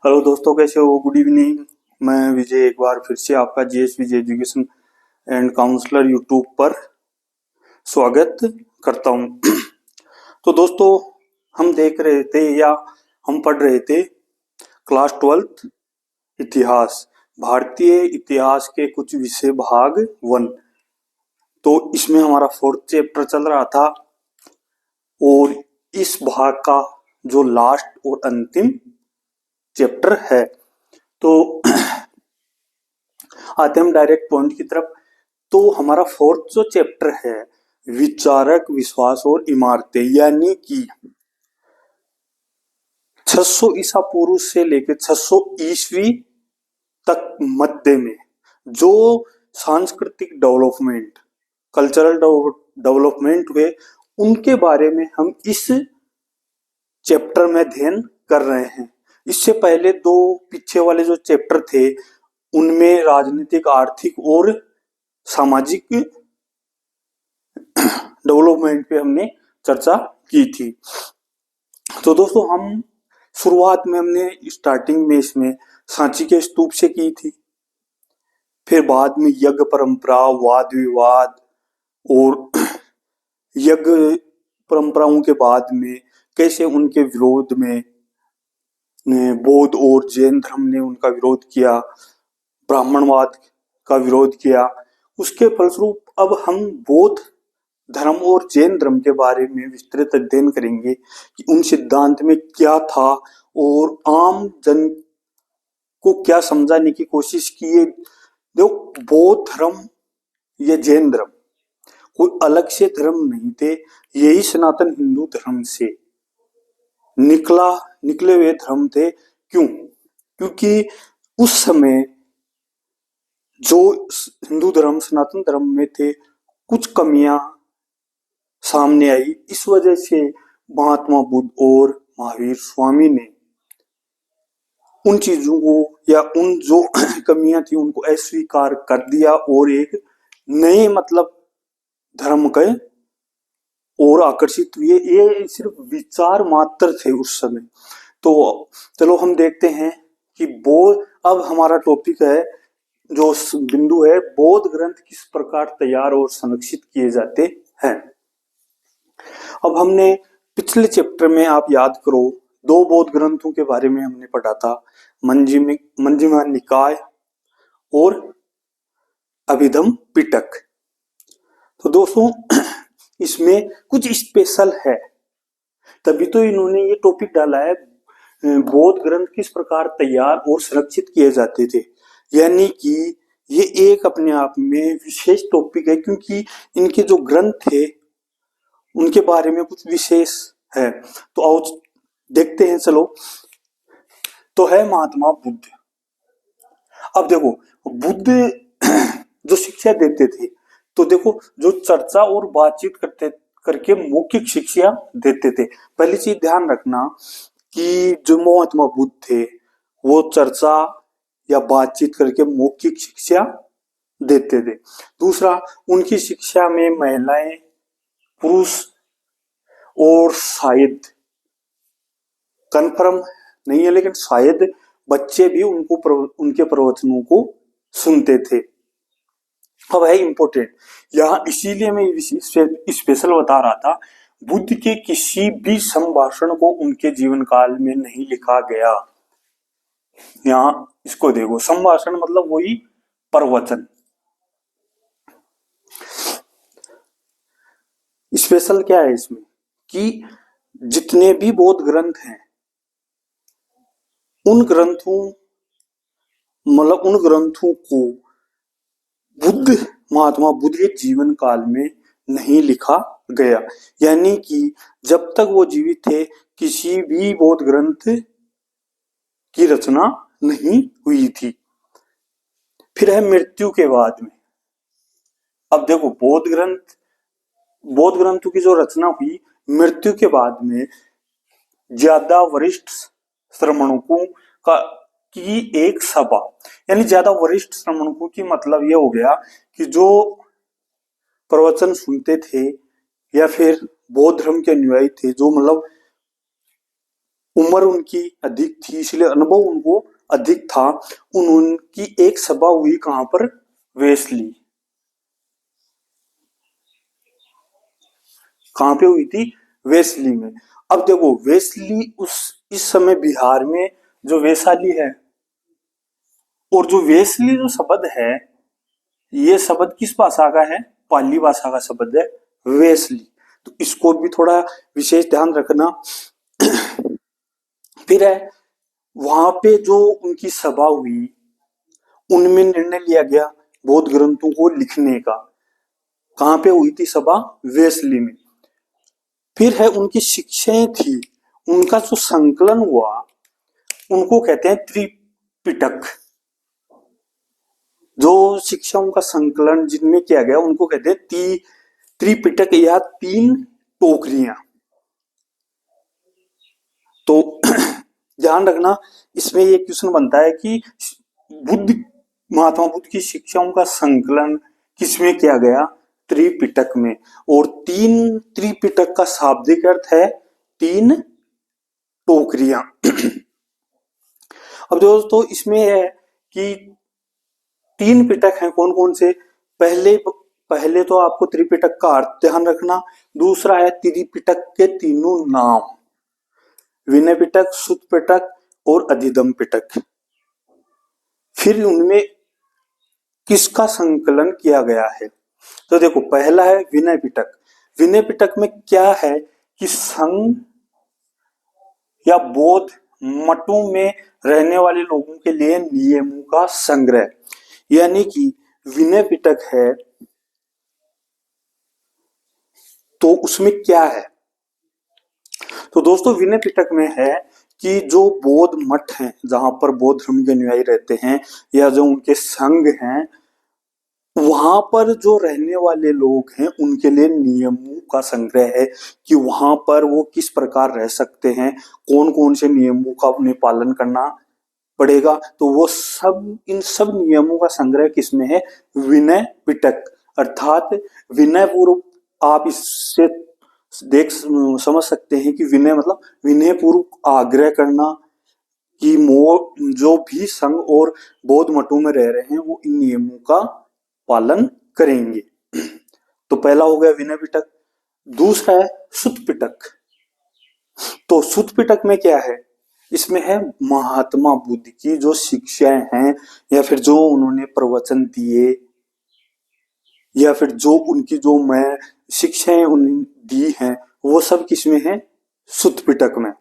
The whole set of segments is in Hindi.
हेलो दोस्तों, कैसे हो? Good evening. मैं विजय एक बार फिर से आपका GS Vijay education and counsellor YouTube पर स्वागत करता हूं। तो दोस्तों, हम देख रहे थे या हम पढ़ रहे थे क्लास 12th इतिहास, भारतीय इतिहास के कुछ विषय भाग 1। तो इसमें हमारा 4th चैप्टर चल रहा था और इस भाग का जो लास्ट और अंतिम चैप्टर है। तो आते हम डायरेक्ट पॉइंट की तरफ। तो हमारा 4th जो चैप्टर है, विचारक, विश्वास और इमारतें, यानी कि 600 ईसा पूर्व से लेकर 600 ईस्वी तक मध्य में जो सांस्कृतिक डेवलपमेंट, कल्चरल डेवलपमेंट हुए, उनके बारे में हम इस चैप्टर में अध्ययन कर रहे हैं। इससे पहले दो पीछे वाले जो चैप्टर थे उनमें राजनीतिक, आर्थिक और सामाजिक डेवलपमेंट पे हमने चर्चा की थी। तो दोस्तों, हम शुरुआत में हमने स्टार्टिंग में इसमें सांची के स्तूप से की थी, फिर बाद में यज्ञ परंपरा, वाद विवाद और यज्ञ परंपराओं के बाद में कैसे उनके विरोध में बौद्ध और जैन धर्म ने उनका विरोध किया, ब्राह्मणवाद का विरोध किया। उसके फलस्वरूप अब हम बौद्ध धर्म और जैन धर्म के बारे में विस्तृत अध्ययन करेंगे कि उन सिद्धांत में क्या था और आम जन को क्या समझाने की कोशिश की है। देखो, बौद्ध धर्म या जैन धर्म कोई अलग से धर्म नहीं थे, यही सनातन हिंदू धर्म से निकले हुए धर्म थे। क्यों? क्योंकि उस समय जो हिंदू धर्म, सनातन धर्म में थे, कुछ कमियां सामने आई। इस वजह से महात्मा बुद्ध और महावीर स्वामी ने उन चीजों को या उन जो कमियां थी उनको अस्वीकार कर दिया और एक नए धर्म के और आकर्षित हुए। ये सिर्फ विचार मात्र थे उस समय। तो चलो हम देखते हैं कि अब हमारा टॉपिक है, जो बिंदु है, बौद्ध ग्रंथ किस प्रकार तैयार और संरक्षित किए जाते हैं। अब हमने पिछले चैप्टर में, आप याद करो, दो बौद्ध ग्रंथों के बारे में हमने पढ़ा था, मंजिमा निकाय और अभिधम पिटक। तो दोस्तों, इसमें कुछ स्पेशल है, तभी तो इन्होंने ये टॉपिक डाला है, बौद्ध ग्रंथ किस प्रकार तैयार और संरक्षित किए जाते थे। यानी कि ये एक अपने आप में विशेष टॉपिक है, क्योंकि इनके जो ग्रंथ थे उनके बारे में कुछ विशेष है। तो आओ देखते हैं। चलो, तो है महात्मा बुद्ध। अब देखो, बुद्ध जो शिक्षा देते थे, तो देखो, जो चर्चा और बातचीत करके मौखिक शिक्षा देते थे। पहली चीज ध्यान रखना कि जो महात्मा बुद्ध थे वो चर्चा या बातचीत करके मौखिक शिक्षा देते थे। दूसरा, उनकी शिक्षा में महिलाएं, पुरुष और शायद, कंफर्म नहीं है लेकिन शायद बच्चे भी उनके प्रवचनों को सुनते थे। अब है इंपॉर्टेंट यहाँ, इसीलिए मैं स्पेशल बता रहा था, बुद्ध के किसी भी संभाषण को उनके जीवन काल में नहीं लिखा गया। यहाँ इसको देखो, संभाषण मतलब वही प्रवचन। स्पेशल क्या है इसमें कि जितने भी बौद्ध ग्रंथ हैं उन ग्रंथों को महात्मा बुद्ध के जीवन काल में नहीं लिखा गया। यानी कि जब तक वो जीवित थे किसी भी बौद्ध ग्रंथ की रचना नहीं हुई थी। फिर है मृत्यु के बाद में। अब देखो, बौद्ध ग्रंथों की जो रचना हुई मृत्यु के बाद में, ज्यादा वरिष्ठ श्रमणकों की एक सभा, यानी ज्यादा वरिष्ठ श्रमणकों की मतलब यह हो गया कि जो प्रवचन सुनते थे या फिर बौद्ध धर्म के अनुयायी थे, जो उम्र उनकी अधिक थी, इसलिए अनुभव उनको अधिक था। उनकी एक सभा हुई कहां पर? वेस्ली। कहां पे हुई थी? वेस्ली में। अब देखो वेस्ली उस इस समय बिहार में जो वैशाली है, और जो वेस्ली जो शब्द है, ये शब्द किस भाषा का है? पाली भाषा का शब्द है वेस्ली। तो इसको भी थोड़ा विशेष ध्यान रखना। फिर है वहां पे जो उनकी सभा हुई, उनमें निर्णय लिया गया बौद्ध ग्रंथों को लिखने का। कहां पे हुई थी सभा? वेस्ली में। फिर है उनकी शिक्षाएं थी, उनका जो संकलन हुआ उनको कहते हैं त्रिपिटक। जो शिक्षाओं का संकलन जिनमें किया गया उनको कहते हैं त्रिपिटक या तीन टोकरियां। तो ध्यान रखना, इसमें ये क्वेश्चन बनता है कि बुद्ध महात्मा बुद्ध की शिक्षाओं का संकलन किसमें किया गया? त्रिपिटक में। और तीन त्रिपिटक का शाब्दिक अर्थ है तीन टोकरियां। अब दोस्तों इसमें है कि तीन पिटक हैं कौन कौन से? पहले तो आपको त्रिपिटक का अर्थ ध्यान रखना। दूसरा है त्रिपिटक के तीनों नाम, विनय पिटक, सुत्त पिटक और अधिधम्म पिटक। फिर उनमें किसका संकलन किया गया है? तो देखो पहला है विनय पिटक। विनय पिटक में क्या है कि संघ या बौद्ध मठों में रहने वाले लोगों के लिए नियमों का संग्रह, यानी कि विनय पिटक है तो उसमें क्या है? तो दोस्तों विनय पिटक में है कि जो बौद्ध मठ हैं जहां पर बौद्ध धर्म के अनुयायी रहते हैं या जो उनके संघ हैं, वहां पर जो रहने वाले लोग हैं उनके लिए नियमों का संग्रह है कि वहां पर वो किस प्रकार रह सकते हैं, कौन कौन से नियमों का उन्हें पालन करना पड़ेगा। तो वो सब इन सब नियमों का संग्रह किसमें है? विनय पिटक। अर्थात विनय पूर्व आप इससे समझ सकते हैं कि विनय मतलब विनय पूर्व आग्रह करना कि जो भी संघ और बौद्ध मठों में रह रहे हैं वो इन नियमों का पालन करेंगे। तो पहला हो गया विनय पिटक। दूसरा है सुत्त पिटक। तो सुत्त पिटक में क्या है? इसमें है महात्मा बुद्ध की जो शिक्षाएं हैं या फिर जो उन्होंने प्रवचन दिए या फिर जो उनकी जो मैं शिक्षाएं उन्हें दी हैं वो सब किसमें है? सुत्त पिटक में।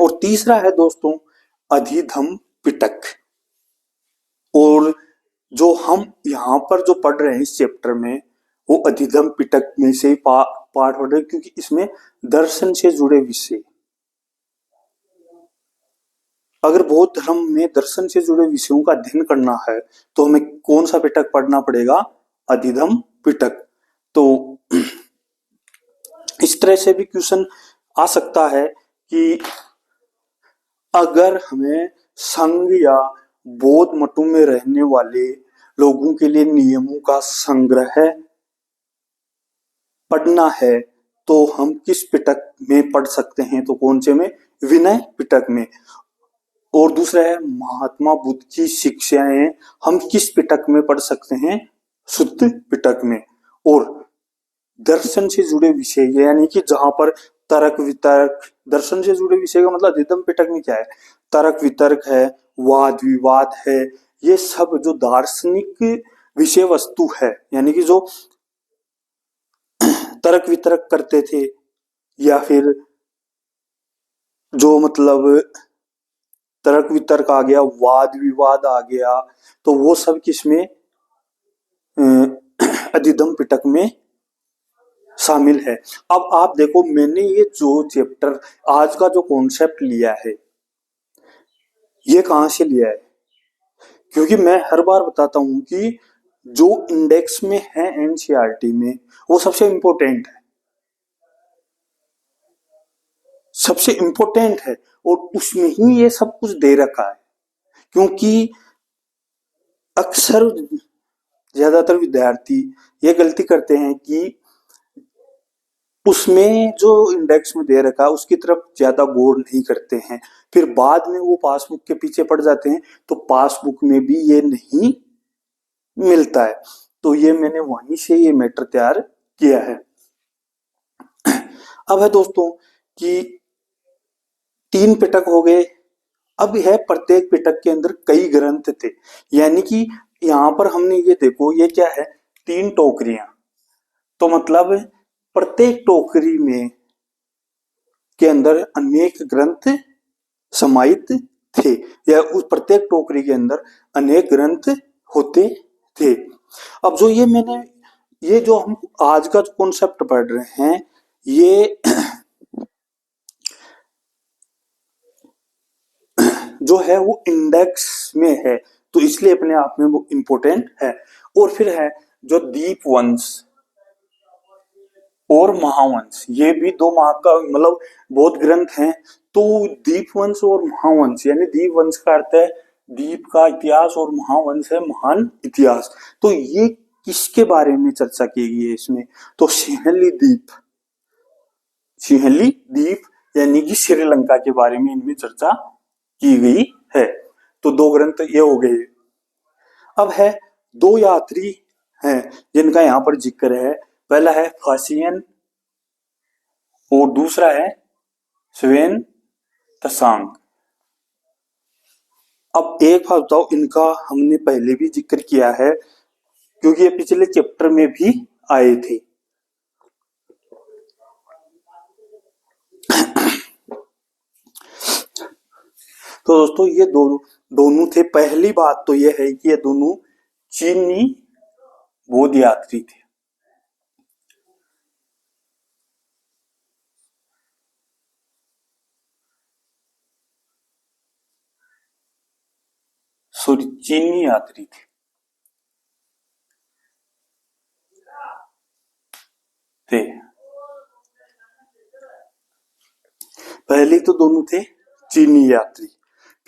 और तीसरा है दोस्तों अधिधम्म पिटक। और जो हम यहाँ पर जो पढ़ रहे हैं इस चैप्टर में वो अधिधम्म पिटक में से ही पाठ पढ़ रहे हैं, क्योंकि इसमें दर्शन से जुड़े विषय, अगर बौद्ध धर्म में दर्शन से जुड़े विषयों का अध्ययन करना है तो हमें कौन सा पिटक पढ़ना पड़ेगा? अधिधम्म पिटक। तो इस तरह से भी क्वेश्चन आ सकता है कि अगर हमें संघ या बौद्ध मठों में रहने वाले लोगों के लिए नियमों का संग्रह पढ़ना है तो हम किस पिटक में पढ़ सकते हैं? तो कौन से में? विनय पिटक में। और दूसरा है महात्मा बुद्ध की शिक्षाएं हम किस पिटक में पढ़ सकते हैं? सुत्त पिटक में। और दर्शन से जुड़े विषय यानी कि जहां पर तर्क वितर्क, दर्शन से जुड़े विषय का मतलब अधिधम्म पिटक में क्या है? तर्क वितर्क है, वाद विवाद है, ये सब जो दार्शनिक विषय वस्तु है, यानी कि जो तर्क वितर्क करते थे या फिर जो मतलब तर्क वितर्क आ गया, वाद विवाद आ गया, तो वो सब किसमें? अधिधम्म पिटक में शामिल है। अब आप देखो मैंने ये जो चैप्टर आज का जो कॉन्सेप्ट लिया है ये कहां से लिया है? क्योंकि मैं हर बार बताता हूं कि जो इंडेक्स में है एनसीईआरटी में वो सबसे इंपॉर्टेंट है, सबसे इंपॉर्टेंट है, और उसमें ही ये सब कुछ दे रखा है। क्योंकि अक्सर ज्यादातर विद्यार्थी ये गलती करते हैं कि उसमें जो इंडेक्स में दे रखा है उसकी तरफ ज्यादा गौर नहीं करते हैं, फिर बाद में वो पासबुक के पीछे पड़ जाते हैं, तो पासबुक में भी ये नहीं मिलता है। तो ये मैंने वहीं से ये मैटर तैयार किया है। अब है दोस्तों कि 3 पिटक हो गए। अब है प्रत्येक पिटक के अंदर कई ग्रंथ थे, यानी कि यहाँ पर हमने ये देखो ये क्या है, 3 टोकरियां, तो मतलब प्रत्येक टोकरी में के अंदर अनेक ग्रंथ समाहित थे, या उस प्रत्येक टोकरी के अंदर अनेक ग्रंथ होते थे। अब जो ये जो हम आज का जो कॉन्सेप्ट पढ़ रहे हैं, ये जो है वो इंडेक्स में है, तो इसलिए अपने आप में वो इम्पोर्टेंट है। और फिर है जो दीपवंश और महावंश, ये भी दो महा का मतलब बौद्ध ग्रंथ हैं। तो दीपवंश और महावंश, यानी दीपवंश का अर्थ है दीप का इतिहास और महावंश है महान इतिहास। तो ये किसके बारे में चर्चा की गई है इसमें, तो सिंहली द्वीप यानी कि श्रीलंका के बारे में इनमें चर्चा की गई है। तो 2 ग्रंथ ये हो गए। अब है 2 यात्री हैं जिनका यहाँ पर जिक्र है, पहला है फासियन और दूसरा है स्वेन तसांग। अब एक बात बताओ, इनका हमने पहले भी जिक्र किया है क्योंकि ये पिछले चैप्टर में भी आए थे। तो दोस्तों ये दोनों थे। पहली बात तो ये है कि ये दोनों चीनी बौद्ध यात्री थे। सॉरी, चीनी यात्री थे। पहले तो दोनों थे चीनी यात्री।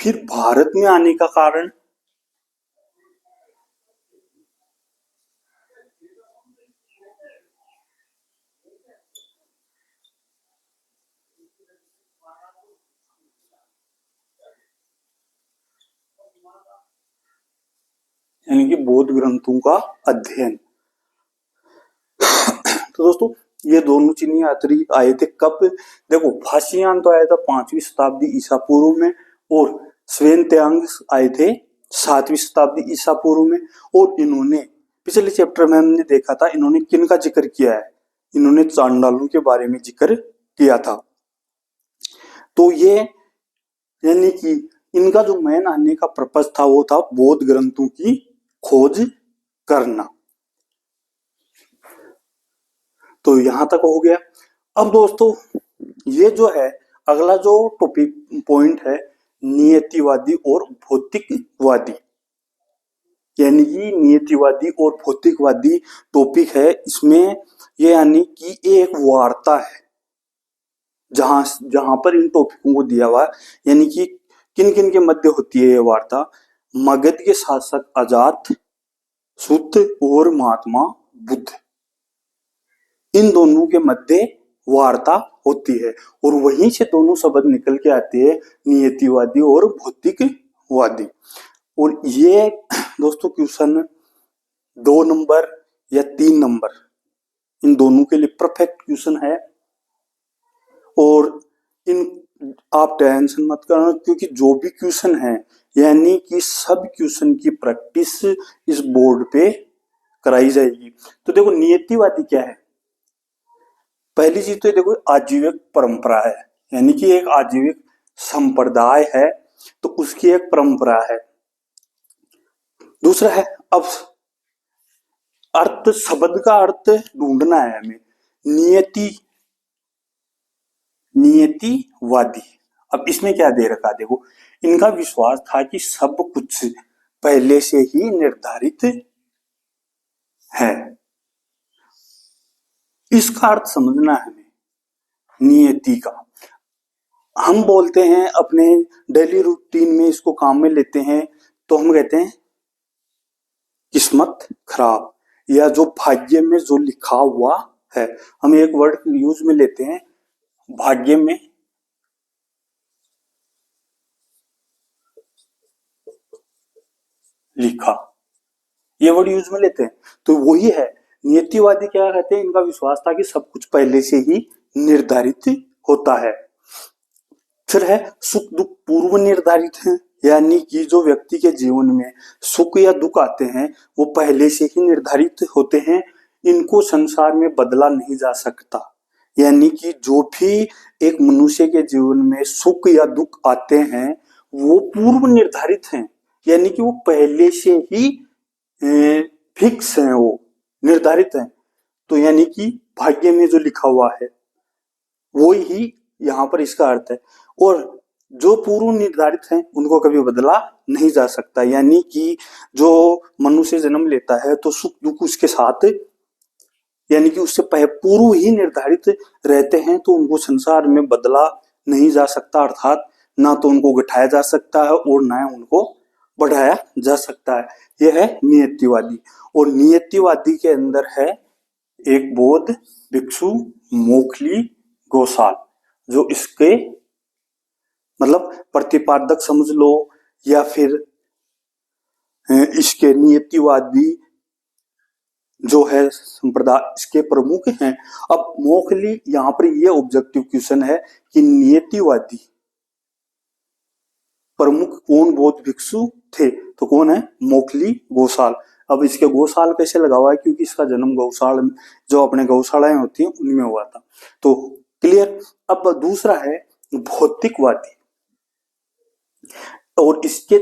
फिर भारत में आने का कारण, यानी कि बौद्ध ग्रंथों का अध्ययन। तो दोस्तों ये दोनों चीनी यात्री आए थे कब, देखो फासियान तो आया था 5वीं शताब्दी ईसा पूर्व में, और स्वेन त्सांग आए थे 7वीं शताब्दी ईसा पूर्व में। और इन्होंने पिछले चैप्टर में हमने देखा था इन्होंने किन का जिक्र किया है, इन्होंने चांडालों के बारे में जिक्र किया था। तो ये यानी कि इनका जो मेन आने का पर्पस था वो था बौद्ध ग्रंथों की खोज करना। तो यहां तक हो गया। अब दोस्तों ये जो है अगला जो टॉपिक पॉइंट है, नियतिवादी और भौतिकवादी, यानी कि नियतिवादी और भौतिकवादी टॉपिक है। इसमें ये यानी कि एक वार्ता है जहां जहां पर इन टॉपिकों को दिया हुआ है, यानी कि किन किन के मध्य होती है ये वार्ता, मगध के शासक अजात सुत और महात्मा बुद्ध, इन दोनों के मध्य वार्ता होती है। और वहीं से दोनों शब्द निकल के आते हैं, नियतिवादी और भौतिकवादी। और ये दोस्तों क्वेश्चन 2 नंबर या 3 नंबर इन दोनों के लिए परफेक्ट क्वेश्चन है। और इन आप टेंशन मत करना क्योंकि जो भी क्वेश्चन है यानी कि सब क्वेश्चन की प्रैक्टिस इस बोर्ड पे कराई जाएगी। तो देखो नियतिवादी क्या है, पहली चीज तो देखो आजीविक परंपरा है, यानी कि एक आजीविक संप्रदाय है, तो उसकी एक परंपरा है। दूसरा है, अब अर्थ, शब्द का अर्थ ढूंढना है हमें, नियतिवादी। अब इसमें क्या दे रखा, देखो इनका विश्वास था कि सब कुछ पहले से ही निर्धारित है। इसका अर्थ समझना है हमें नियति का। हम बोलते हैं अपने डेली रूटीन में इसको काम में लेते हैं तो हम कहते हैं किस्मत खराब, या जो भाग्य में जो लिखा हुआ है। हम एक वर्ड यूज में लेते हैं, भाग्य में लिखा, ये वर्ड यूज में लेते हैं। तो वही है, नियतिवादी क्या कहते हैं, इनका विश्वास था कि सब कुछ पहले से ही निर्धारित होता है। फिर है सुख दुख पूर्व निर्धारित हैं, यानी कि जो व्यक्ति के जीवन में सुख या दुख आते हैं वो पहले से ही निर्धारित होते हैं, इनको संसार में बदला नहीं जा सकता। यानी कि जो भी एक मनुष्य के जीवन में सुख या दुख आते हैं वो पूर्व निर्धारित हैं, यानी कि वो पहले से ही फिक्स हैं, वो निर्धारित हैं। तो यानी कि भाग्य में जो लिखा हुआ है वो ही यहाँ पर इसका अर्थ है। और जो पूर्व निर्धारित हैं उनको कभी बदला नहीं जा सकता, यानी कि जो मनुष्य जन्म लेता है तो सुख दुख उसके साथ, यानी कि उससे पूर्व ही निर्धारित रहते हैं, तो उनको संसार में बदला नहीं जा सकता, अर्थात ना तो उनको घटाया जा सकता है और ना उनको बढ़ाया जा सकता है। यह है नियतिवादी। और नियतिवादी के अंदर है एक बौद्ध भिक्षु मोखली गोसाल, जो इसके मतलब प्रतिपादक समझ लो या फिर इसके नियतिवादी जो है संप्रदाय इसके प्रमुख हैं। अब मोखली, यहां पर यह ऑब्जेक्टिव क्वेश्चन है कि नियतिवादी प्रमुख कौन बौद्ध भिक्षु थे, तो कौन है, मोखली गोसाल। अब इसके गोसाल कैसे लगा हुआ है, क्योंकि इसका जन्म गौशाला, जो अपने गौशालाएं होती हैं उनमें हुआ था। तो क्लियर। अब दूसरा है भौतिकवादी, और इसके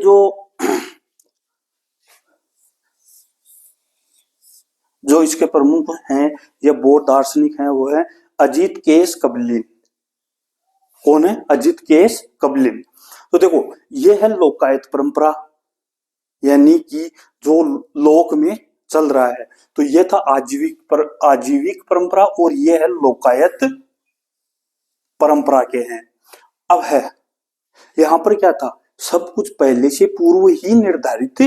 जो इसके प्रमुख हैं या बौद्ध दार्शनिक हैं वो है अजित केस कबलिन। कौन है, अजित केस कबलिन। तो देखो ये है लोकायत परंपरा, यानी कि जो लोक में चल रहा है। तो ये था आजीविक परंपरा, और ये है लोकायत परंपरा के हैं। अब है यहां पर क्या था, सब कुछ पहले से पूर्व ही निर्धारित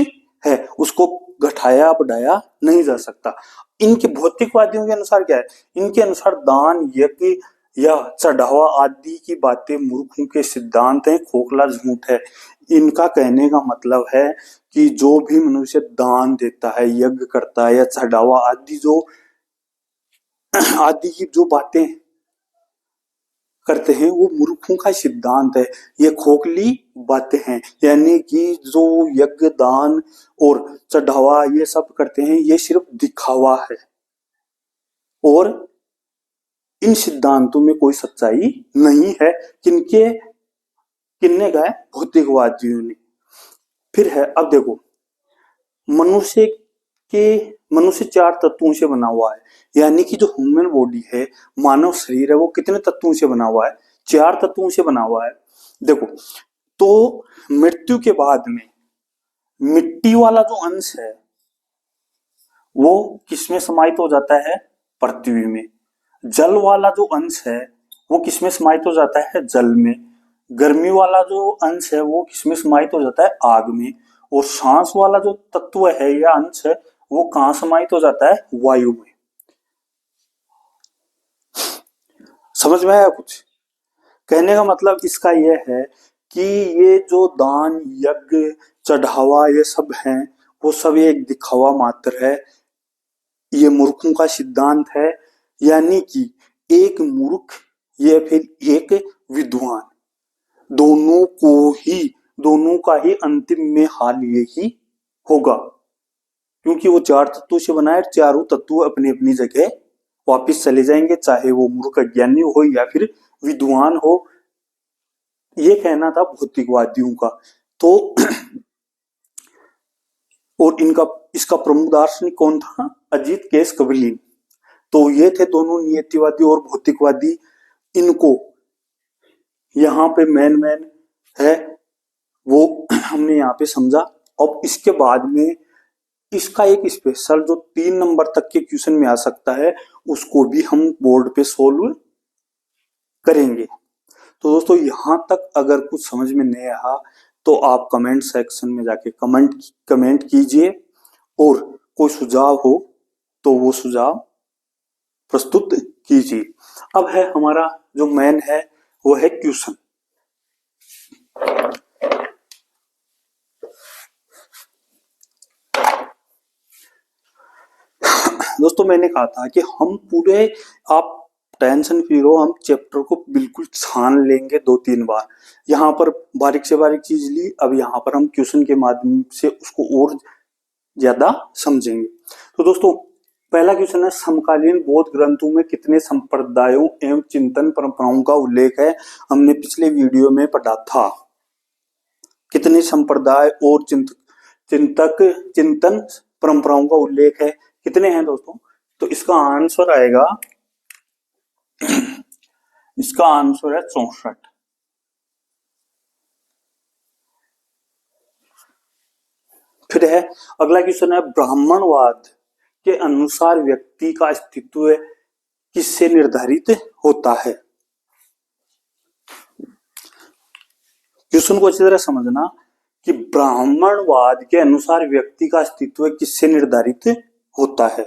है, उसको घटाया बढ़ाया नहीं जा सकता। इनके भौतिकवादियों के अनुसार क्या है, इनके अनुसार दान यज्ञ या चढ़ावा आदि की बातें मूर्खों के सिद्धांत हैं, खोखला झूठ है। इनका कहने का मतलब है कि जो भी मनुष्य दान देता है, यज्ञ करता है या चढ़ावा आदि की जो बातें करते हैं वो मूर्खों का सिद्धांत है, ये खोखली बातें हैं। यानी कि जो यज्ञ दान और चढ़ावा ये सब करते हैं ये सिर्फ दिखावा है, और इन सिद्धांतों में कोई सच्चाई नहीं है। किन्ने का है, भौतिकवादियों ने। फिर है, अब देखो मनुष्य 4 तत्वों से बना हुआ है, यानी कि जो ह्यूमन बॉडी है, मानव शरीर है, वो कितने तत्वों से बना हुआ है, 4 तत्वों से बना हुआ है। देखो, तो मृत्यु के बाद में मिट्टी वाला जो अंश है वो किसमें समाहित हो जाता है, पृथ्वी में। जल वाला जो अंश है वो किसमें समाहित हो जाता है, जल में। गर्मी वाला जो अंश है वो किसमें समाहित हो जाता है, आग में। और सांस वाला जो तत्व है या अंश है वो कहां समाहित हो जाता है, वायु में। समझ में आया कुछ? कहने का मतलब इसका यह है कि ये जो दान यज्ञ चढ़ावा ये सब हैं वो सब एक दिखावा मात्र है, ये मूर्खों का सिद्धांत है। यानी कि एक मूर्ख या फिर एक विद्वान, दोनों का ही अंतिम में हाल यही होगा, क्योंकि वो 4 तत्वों से बना है। चारों तत्व अपनी अपनी जगह वापिस चले जाएंगे, चाहे वो मूर्ख ज्ञानी हो या फिर विद्वान हो। ये कहना था भौतिकवादियों का। तो और इसका प्रमुख दार्शनिक कौन था, अजित केस कबलिन। तो ये थे दोनों नियतिवादी और भौतिकवादी। इनको यहाँ पे मेन है वो हमने यहाँ पे समझा। अब इसके बाद में इसका एक स्पेशल जो 3 नंबर तक के क्वेश्चन में आ सकता है उसको भी हम बोर्ड पे सोल्व करेंगे। तो दोस्तों यहाँ तक अगर कुछ समझ में नहीं आया तो आप कमेंट सेक्शन में जाके कमेंट कीजिए, और कोई सुझाव हो तो वो सुझाव प्रस्तुत कीजिए। अब है हमारा जो मेन है वो है क्वेश्चन। दोस्तों मैंने कहा था कि हम पूरे, आप टेंशन फ्री रहो, हम चैप्टर को बिल्कुल छान लेंगे 2-3 बार। यहाँ पर बारीक से बारीक चीज ली, अब यहाँ पर हम क्वेश्चन के माध्यम से उसको और ज्यादा समझेंगे। तो दोस्तों पहला क्वेश्चन है, समकालीन बौद्ध ग्रंथों में कितने संप्रदायों एवं चिंतन परंपराओं का उल्लेख है? हमने पिछले वीडियो में पढ़ा था कितने संप्रदाय और चिंतन परंपराओं का उल्लेख है, कितने हैं दोस्तों? तो इसका आंसर आएगा, इसका आंसर है 64। फिर है अगला क्वेश्चन है, ब्राह्मणवाद के अनुसार व्यक्ति का अस्तित्व किससे निर्धारित होता है? क्वेश्चन को अच्छी तरह समझना कि ब्राह्मणवाद के अनुसार व्यक्ति का अस्तित्व किससे निर्धारित होता है?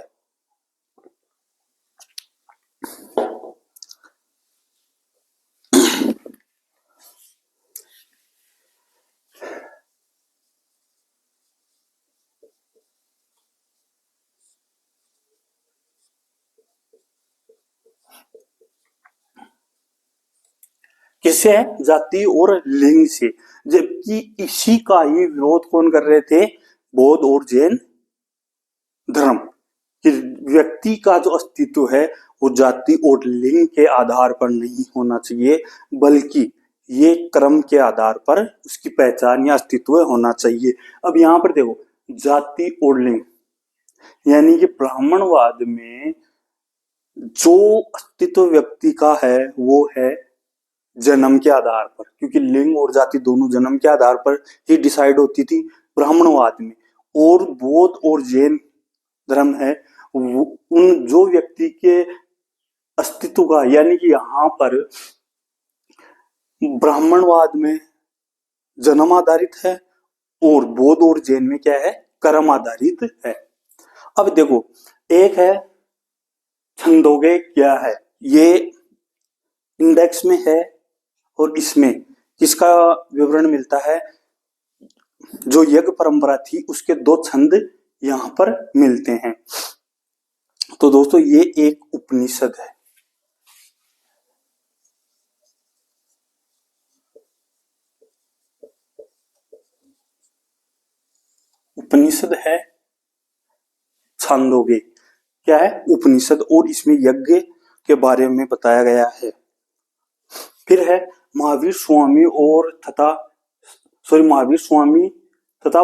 किससे है? जाति और लिंग से। जबकि इसी का ही विरोध कौन कर रहे थे? बौद्ध और जैन धर्म। कि व्यक्ति का जो अस्तित्व है वो जाति और लिंग के आधार पर नहीं होना चाहिए, बल्कि ये कर्म के आधार पर उसकी पहचान या अस्तित्व होना चाहिए। अब यहाँ पर देखो, जाति और लिंग, यानी कि ब्राह्मणवाद में जो अस्तित्व व्यक्ति का है वो है जन्म के आधार पर, क्योंकि लिंग और जाति दोनों जन्म के आधार पर ही डिसाइड होती थी ब्राह्मणवाद में। और बौद्ध और जैन धर्म है, उन जो व्यक्ति के अस्तित्व का, यानी कि यहाँ पर ब्राह्मणवाद में जन्म आधारित है और बौद्ध और जैन में क्या है? कर्म आधारित है। अब देखो, एक है छंदोगे, क्या है ये? इंडेक्स में है और इसमें किसका विवरण मिलता है? जो यज्ञ परंपरा थी उसके 2 छंद यहां पर मिलते हैं। तो दोस्तों ये एक उपनिषद है। उपनिषद है छंदोगे, क्या है? उपनिषद, और इसमें यज्ञ के बारे में बताया गया है। फिर है महावीर स्वामी महावीर स्वामी तथा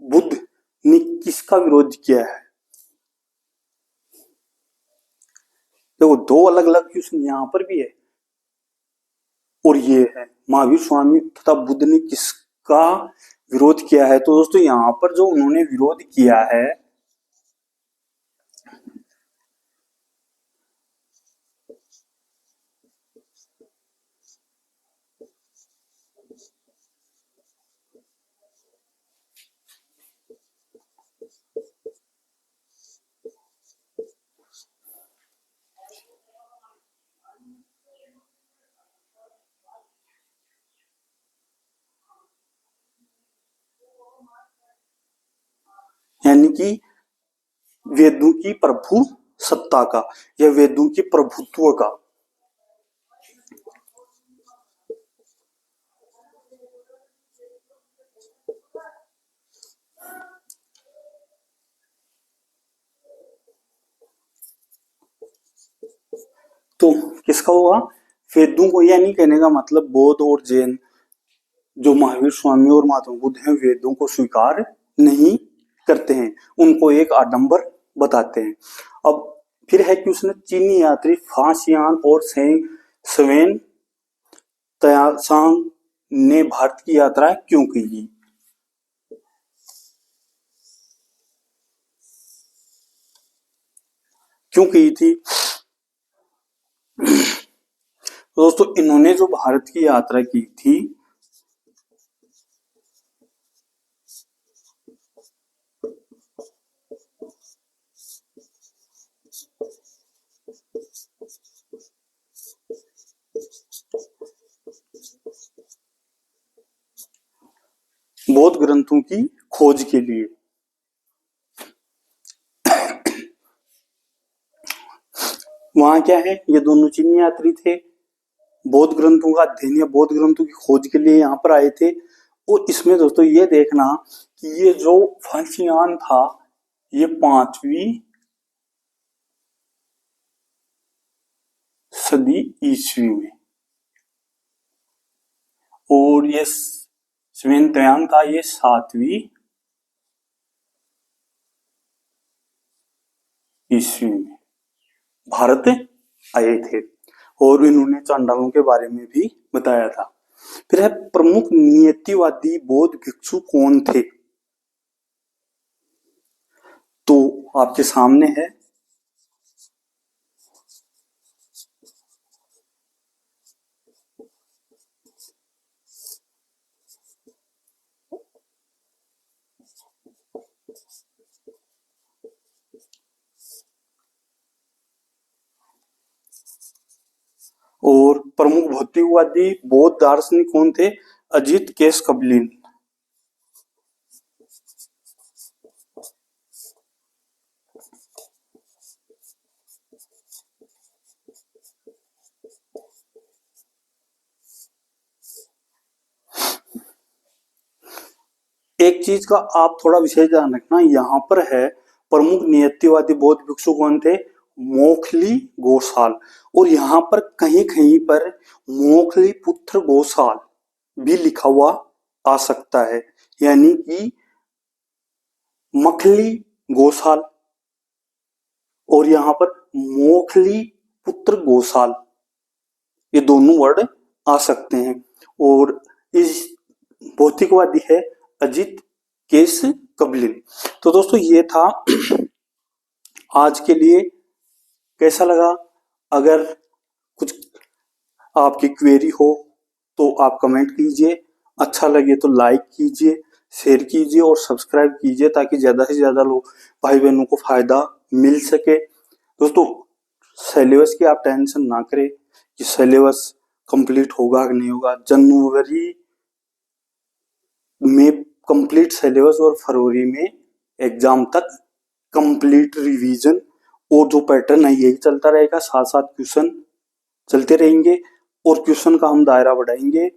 बुद्ध ने किसका विरोध किया है? देखो, 2 अलग अलग क्वेश्चन यहाँ पर भी है और ये है, महावीर स्वामी तथा बुद्ध ने किसका विरोध किया है? तो दोस्तों यहाँ पर जो उन्होंने विरोध किया है, यानी कि वेदों की प्रभु सत्ता का या वेदों की प्रभुत्व का। तो किसका होगा? वेदों को, यानी कहने का मतलब बौद्ध और जैन, जो महावीर स्वामी और महात्मा बुद्ध हैं, वेदों को स्वीकार नहीं करते हैं, उनको एक आडंबर बताते हैं। अब फिर है कि उसने चीनी यात्री फासियान और स्वेन तयासांग ने भारत की यात्रा क्यों की? क्यों की थी? तो दोस्तों इन्होंने जो भारत की यात्रा की थी, ग्रंथों की खोज के लिए। वहां क्या है, ये दोनों चीनी यात्री थे, बौद्ध ग्रंथों का अध्ययन या बौद्ध ग्रंथों की खोज के लिए यहाँ पर आए थे। और इसमें दोस्तों ये देखना कि ये जो फंक्शन था ये 5वीं सदी ईस्वी में, और ये श्वेतयान था ये 7वीं ईस्वी में भारत आए थे, और इन्होंने चांडालों के बारे में भी बताया था। फिर है प्रमुख नियतिवादी बौद्ध भिक्षु कौन थे, तो आपके सामने है और प्रमुख भौतिकवादी बौद्ध दार्शनिक कौन थे, अजित केशकबलिन। एक चीज का आप थोड़ा विशेष ध्यान रखना, यहाँ पर है प्रमुख नियतिवादी बौद्ध भिक्षु कौन थे, मोखली गोसाल, और यहाँ पर कहीं कहीं पर मोखली पुत्र गोसाल भी लिखा हुआ आ सकता है, यानी कि मखली गोसाल और यहाँ पर मोखली पुत्र गोसाल, ये दोनों वर्ड आ सकते हैं। और इस भौतिकवादी है अजित केशकबलिन। तो दोस्तों ये था आज के लिए। कैसा लगा, अगर कुछ आपकी क्वेरी हो तो आप कमेंट कीजिए, अच्छा लगे तो लाइक कीजिए, शेयर कीजिए और सब्सक्राइब कीजिए, ताकि ज्यादा से ज्यादा लोग भाई बहनों को फायदा मिल सके। दोस्तों सिलेबस की आप टेंशन ना करें कि सिलेबस कंप्लीट होगा कि नहीं होगा, जनवरी में कंप्लीट सिलेबस और फरवरी में एग्जाम तक कंप्लीट रिवीजन, और जो पैटर्न है यही चलता रहेगा, साथ साथ क्वेश्चन चलते रहेंगे और क्वेश्चन का हम दायरा बढ़ाएंगे।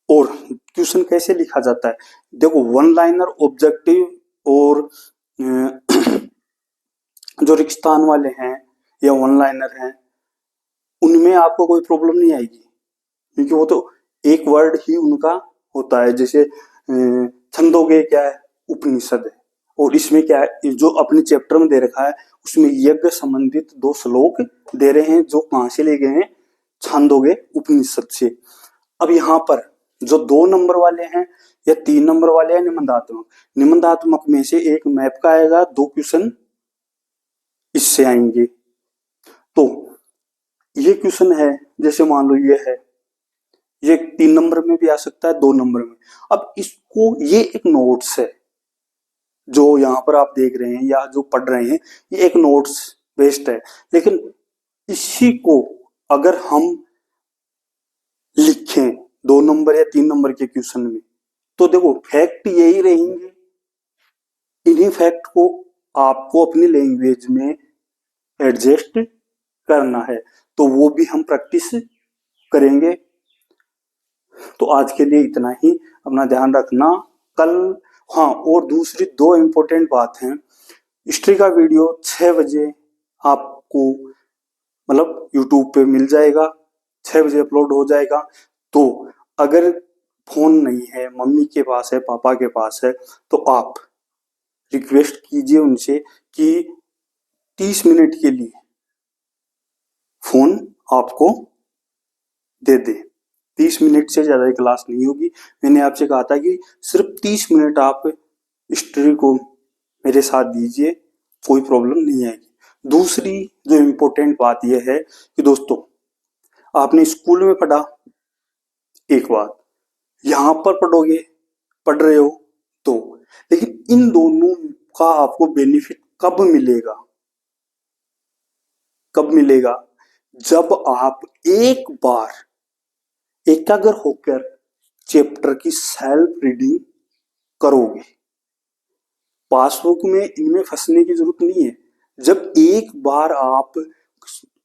और क्वेश्चन कैसे लिखा जाता है, देखो वन लाइनर, ऑब्जेक्टिव और जो रिक्तान वाले हैं या वन लाइनर हैं उनमें आपको कोई प्रॉब्लम नहीं आएगी, क्योंकि वो तो एक वर्ड ही उनका होता है। जैसे छंदोगे क्या है, उपनिषद है, और इसमें क्या है जो अपने चैप्टर में दे रखा है उसमें यज्ञ संबंधित 2 श्लोक दे रहे हैं, जो कहां से ले गए हैं, छंदोगे उपनिषद से। अब यहाँ पर जो 2 नंबर वाले हैं या 3 नंबर वाले हैं निबंधात्मक, निबंधात्मक में से एक मैप का आएगा, 2 क्वेश्चन इससे आएंगे। तो ये क्वेश्चन है, जैसे मान लो ये 3 नंबर में भी आ सकता है, 2 नंबर में। अब इसको, ये एक नोट्स है जो यहाँ पर आप देख रहे हैं या जो पढ़ रहे हैं, ये एक नोट्स बेस्ड है, लेकिन इसी को अगर हम लिखें 2 नंबर या 3 नंबर के क्वेश्चन में, तो देखो फैक्ट यही रहेंगे, इन्हीं फैक्ट को आपको अपनी लैंग्वेज में एडजस्ट करना है, तो वो भी हम प्रैक्टिस करेंगे। तो आज के लिए इतना ही, अपना ध्यान रखना। कल, हाँ, और दूसरी 2 इंपॉर्टेंट बात है, हिस्ट्री का वीडियो 6 बजे आपको मतलब यूट्यूब पे मिल जाएगा, 6 बजे अपलोड हो जाएगा। तो अगर फोन नहीं है, मम्मी के पास है, पापा के पास है, तो आप रिक्वेस्ट कीजिए उनसे कि 30 मिनट के लिए फोन आपको दे दे। 30 मिनट से ज्यादा क्लास नहीं होगी। मैंने आपसे कहा था कि सिर्फ 30 मिनट आप हिस्ट्री को मेरे साथ दीजिए, कोई प्रॉब्लम नहीं आएगी। दूसरी जो इम्पोर्टेंट बात यह है कि दोस्तों आपने स्कूल में पढ़ा एक बात, यहां पर पढ़ रहे हो तो, लेकिन इन दोनों का आपको बेनिफिट कब मिलेगा, जब आप एक बार एकाग्र होकर चैप्टर की सेल्फ रीडिंग करोगे। पासबुक में इनमें फंसने की जरूरत नहीं है। जब एक बार आप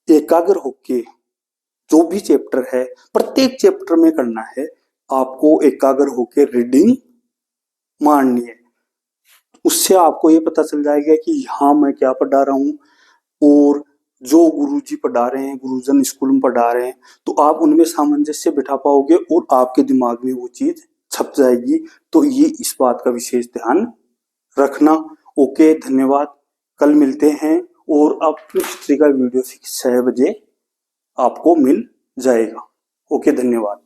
एकाग्र होके जो भी चैप्टर है, प्रत्येक चैप्टर में करना है, आपको एकाग्र होके रीडिंग मारनी है। उससे आपको ये पता चल जाएगा कि यहाँ मैं क्या पढ़ा रहा हूँ और जो गुरुजी पढ़ा रहे हैं, गुरुजन स्कूल में पढ़ा रहे हैं, तो आप उनमें सामंजस्य बिठा पाओगे और आपके दिमाग में वो चीज छप जाएगी। तो ये इस बात का विशेष ध्यान रखना। ओके, धन्यवाद। कल मिलते हैं और अब हिस्ट्री का वीडियो 6 बजे आपको मिल जाएगा। ओके, धन्यवाद।